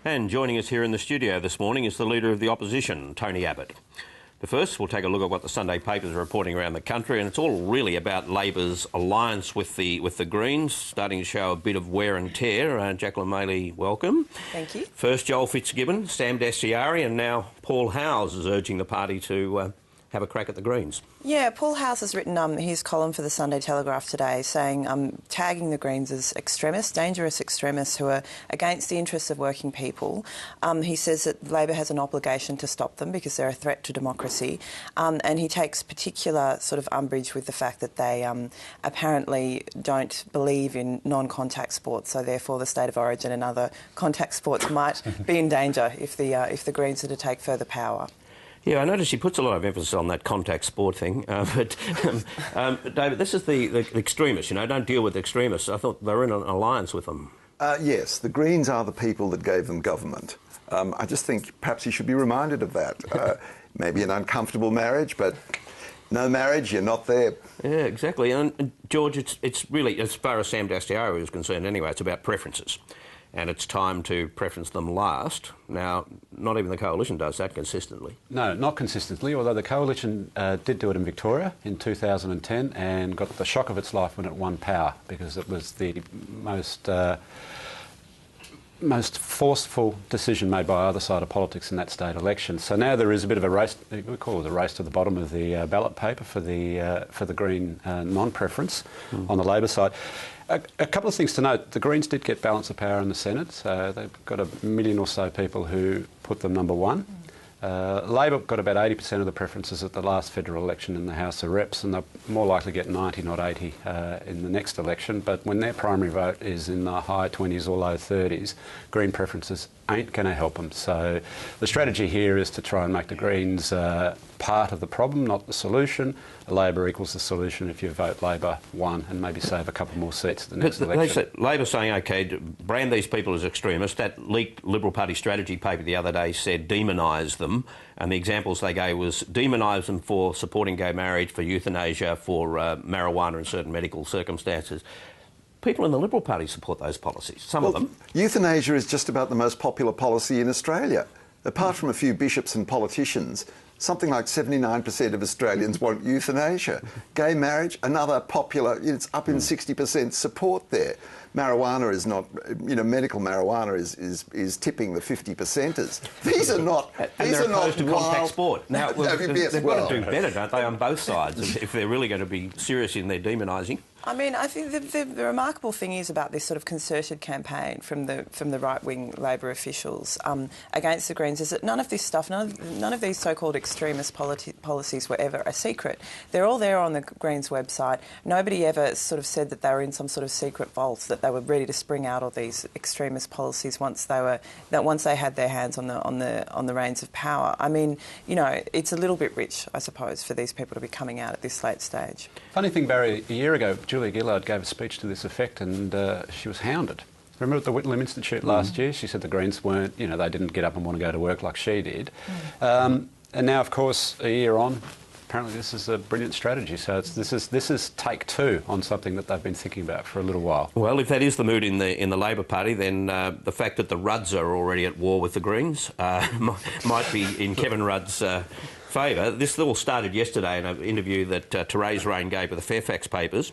And joining us here in the studio this morning is the Leader of the Opposition, Tony Abbott. But first, we'll take a look at what the Sunday papers are reporting around the country, and it's all really about Labor's alliance with the Greens, starting to show a bit of wear and tear. Jacqueline Maley, welcome. Thank you. First, Joel Fitzgibbon, Sam Dastyari, and now Paul Howes is urging the party to have a crack at the Greens. Yeah, Paul Howes has written his column for the Sunday Telegraph today saying, tagging the Greens as extremists, dangerous extremists who are against the interests of working people. He says that Labor has an obligation to stop them because they're a threat to democracy. And he takes particular sort of umbrage with the fact that they apparently don't believe in non-contact sports, so therefore the state of origin and other contact sports might be in danger if the Greens are to take further power. Yeah, I notice he puts a lot of emphasis on that contact sport thing. But David, this is the extremists, you know, don't deal with extremists. I thought they were in an alliance with them. Yes, the Greens are the people that gave them government. I just think perhaps he should be reminded of that. Maybe an uncomfortable marriage, but no marriage, you're not there. Yeah, exactly. And George, it's really, as far as Sam Dastyari is concerned anyway, it's about preferences. And it's time to preference them last. Now, not even the Coalition does that consistently. No, not consistently, although the Coalition did do it in Victoria in 2010 and got the shock of its life when it won power, because it was the most forceful decision made by either side of politics in that state election. So now there is a bit of a race, we call it a race to the bottom of the ballot paper for the Green non-preference on the Labor side. A couple of things to note. The Greens did get balance of power in the Senate, so they've got 1 million or so people who put them number one. Labor got about 80% of the preferences at the last federal election in the House of Reps, and they'll more likely get 90, not 80 in the next election. But when their primary vote is in the high 20s or low 30s, Green preferences ain't going to help them. So the strategy here is to try and make the Greens part of the problem, not the solution. Labor equals the solution if you vote Labor one and maybe save a couple more seats at the next election. Labor's saying, OK, brand these people as extremists. That leaked Liberal Party strategy paper the other day said demonise them, and the examples they gave was demonise them for supporting gay marriage, for euthanasia, for marijuana in certain medical circumstances. People in the Liberal Party support those policies, some of them. Euthanasia is just about the most popular policy in Australia. Apart from a few bishops and politicians, something like 79% of Australians want euthanasia. Gay marriage, another popular, it's up in 60% support there. Marijuana is not, you know, medical marijuana is tipping the 50%ers. These are not, and they're opposed to contact sport. Now, they've got to do better, don't they, on both sides, if they're really going to be serious in their demonising. I mean, I think the remarkable thing is about this sort of concerted campaign from the right-wing Labor officials against the Greens is that none of this stuff, none of these so-called extremist policies were ever a secret. They're all there on the Greens website. Nobody ever sort of said that they were in some sort of secret vaults, that they were ready to spring out all these extremist policies once they had their hands on the reins of power. I mean, you know, it's a little bit rich, I suppose, for these people to be coming out at this late stage. Funny thing, Barry, a year ago, Julia Gillard gave a speech to this effect and she was hounded. Remember at the Whitlam Institute last year? She said the Greens weren't, you know, they didn't get up and want to go to work like she did. And now, of course, a year on, apparently this is a brilliant strategy. So this is take two on something that they've been thinking about for a little while. Well, if that is the mood in the Labor Party, then the fact that the Rudds are already at war with the Greens might be in Kevin Rudd's favour. This all started yesterday in an interview that Therese Rain gave with the Fairfax papers.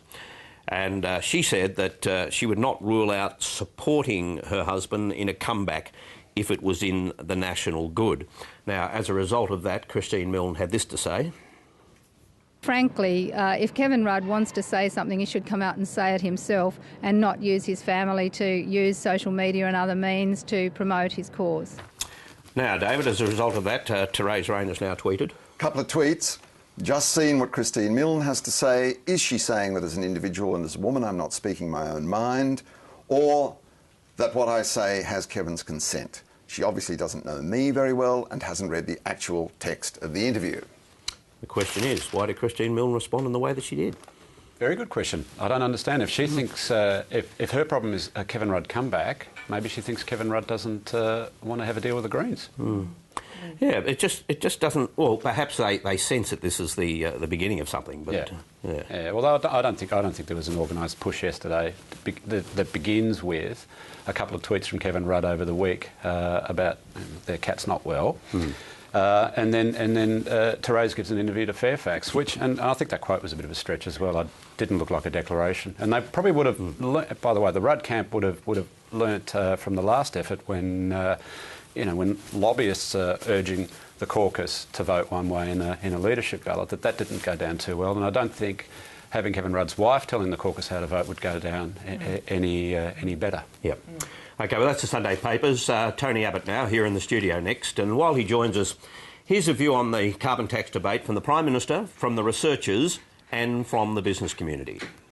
And she said that she would not rule out supporting her husband in a comeback if it was in the national good. Now, as a result of that, Christine Milne had this to say. Frankly, if Kevin Rudd wants to say something, he should come out and say it himself and not use his family to use social media and other means to promote his cause. Now, David, as a result of that, Therese Rain has now tweeted. Couple of tweets. Just seen what Christine Milne has to say. Is she saying that as an individual and as a woman I'm not speaking my own mind, or that what I say has Kevin's consent? She obviously doesn't know me very well and hasn't read the actual text of the interview. The question is, why did Christine Milne respond in the way that she did? Very good question. I don't understand. If she thinks, if her problem is a Kevin Rudd comeback, maybe she thinks Kevin Rudd doesn't want to have a deal with the Greens. Yeah, it just doesn't. Well, perhaps they sense that this is the beginning of something. But yeah. Well, I don't think there was an organised push yesterday that begins with a couple of tweets from Kevin Rudd over the week about their cat's not well. And then Therese gives an interview to Fairfax, and I think that quote was a bit of a stretch as well. It didn't look like a declaration. And they probably would have, by the way, the Rudd camp would have learnt from the last effort when lobbyists are urging the caucus to vote one way in a leadership ballot, that didn't go down too well. And I don't think having Kevin Rudd's wife telling the caucus how to vote would go down any better. Yep. OK, well, that's the Sunday Papers. Tony Abbott now here in the studio next. And while he joins us, here's a view on the carbon tax debate from the Prime Minister, from the researchers and from the business community.